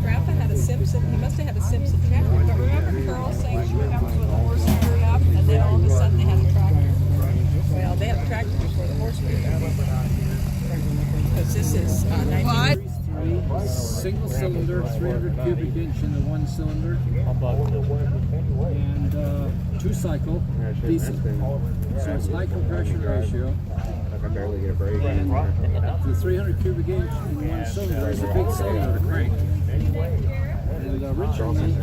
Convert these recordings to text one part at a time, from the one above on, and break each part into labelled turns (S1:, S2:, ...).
S1: Grandpa had a Simpson. He must have had a Simpson tractor. But remember Carol saying she comes with a horse screwed up, and then all of a sudden they had a tractor. Well, they had a tractor before the horse screwed up. Because this is 19.
S2: Single cylinder, 300 cubic inch in the one cylinder, and two cycle diesel. So it's high compression ratio. And the 300 cubic inch in one cylinder is a big cylinder to crank. And originally,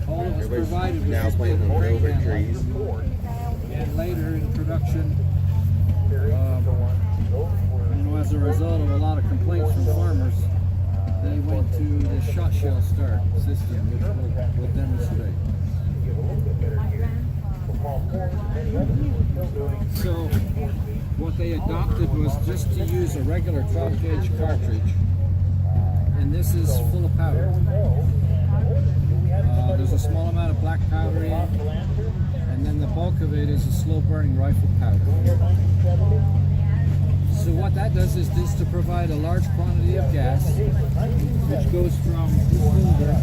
S2: all it was provided was this big crank handle. And later in production, as a result of a lot of complaints from farmers, they went to the shot shell start system, which we'll demonstrate. So what they adopted was just to use a regular 12 gauge cartridge, and this is full of powder. There's a small amount of black powder in, and then the bulk of it is a slow burning rifle powder. So what that does is to provide a large quantity of gas, which goes from the cylinder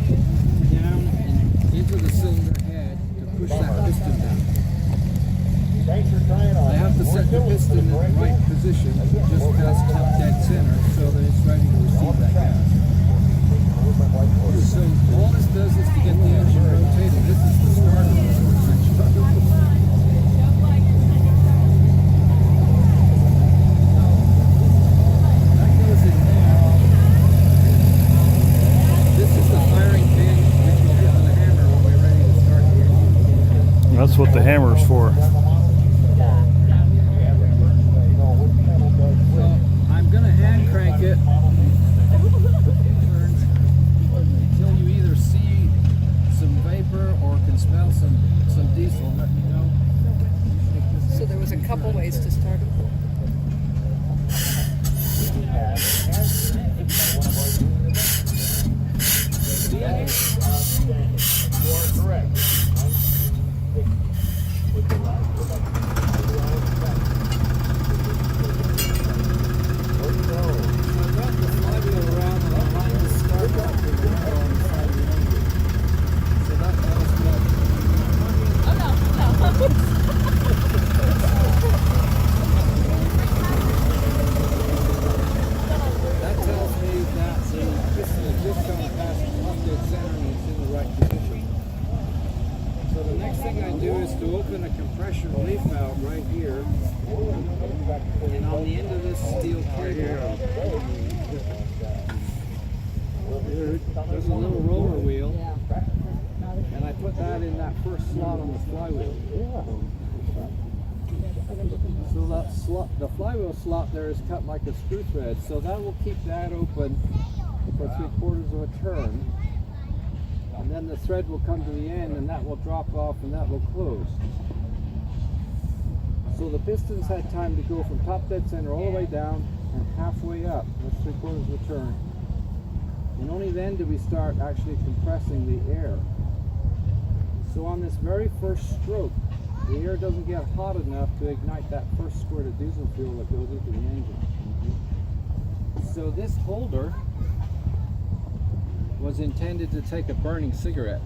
S2: down and into the cylinder head to push that piston down. I have to set the piston in the right position, just past top dead center, so that it's ready to receive that gas. So all this does is to get the engine rotating. This is the start of the section.
S3: That's what the hammer's for.
S2: So I'm going to hand crank it until you either see some vapor or can smell some diesel. Let me know.
S1: So there was a couple ways to start it.
S4: You are correct.
S2: And on the end of this steel plate here, there's a little roller wheel, and I put that in that first slot on the flywheel. So that slot, the flywheel slot there is cut like a screw thread, so that will keep that open for 3/4 of a turn, and then the thread will come to the end, and that will drop off, and that will close. So the pistons had time to go from top dead center all the way down and halfway up. That's 3/4 of a turn. And only then do we start actually compressing the air. So on this very first stroke, the air doesn't get hot enough to ignite that first squirt of diesel fuel that goes into the engine. So this holder was intended to take a burning cigarette.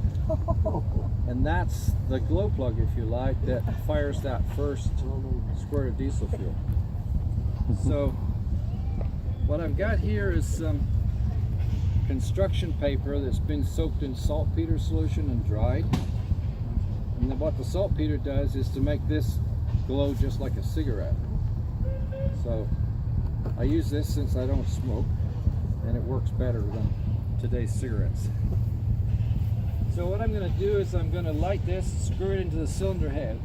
S2: And that's the glow plug, if you like, that fires that first squirt of diesel fuel. So what I've got here is some construction paper that's been soaked in saltpeter solution and dried. And then what the saltpeter does is to make this glow just like a cigarette. So I use this since I don't smoke, and it works better than today's cigarettes. So what I'm going to do is I'm going to light this, screw it into the cylinder head,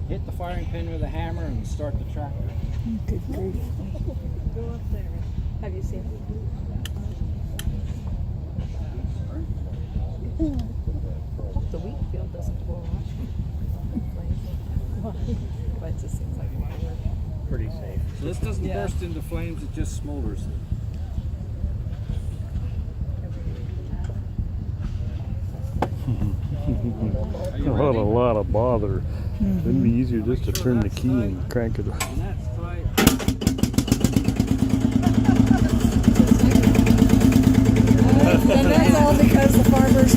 S2: hit the firing pin with a hammer, and start the tractor.
S1: Good grief. Go up there. Have you seen it? Hope the wheat field doesn't blow up. But it just seems like fireworks.
S3: Pretty safe.
S2: So this doesn't burst into flames, it just smolders.
S3: Not a lot of bother. It'd be easier just to turn the key and crank it.
S2: And that's tight.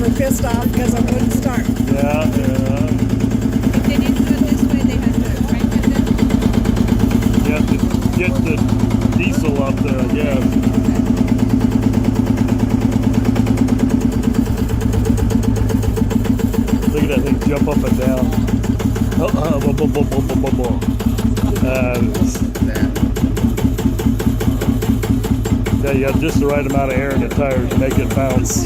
S1: were pissed off because I wouldn't start.
S3: Yeah, yeah.
S1: If they didn't do it this way, they had to crank it down.
S3: You have to get the diesel up there, I guess. Look at that thing jump up and down. Yeah, you have just the right amount of air in the tires to make it bounce.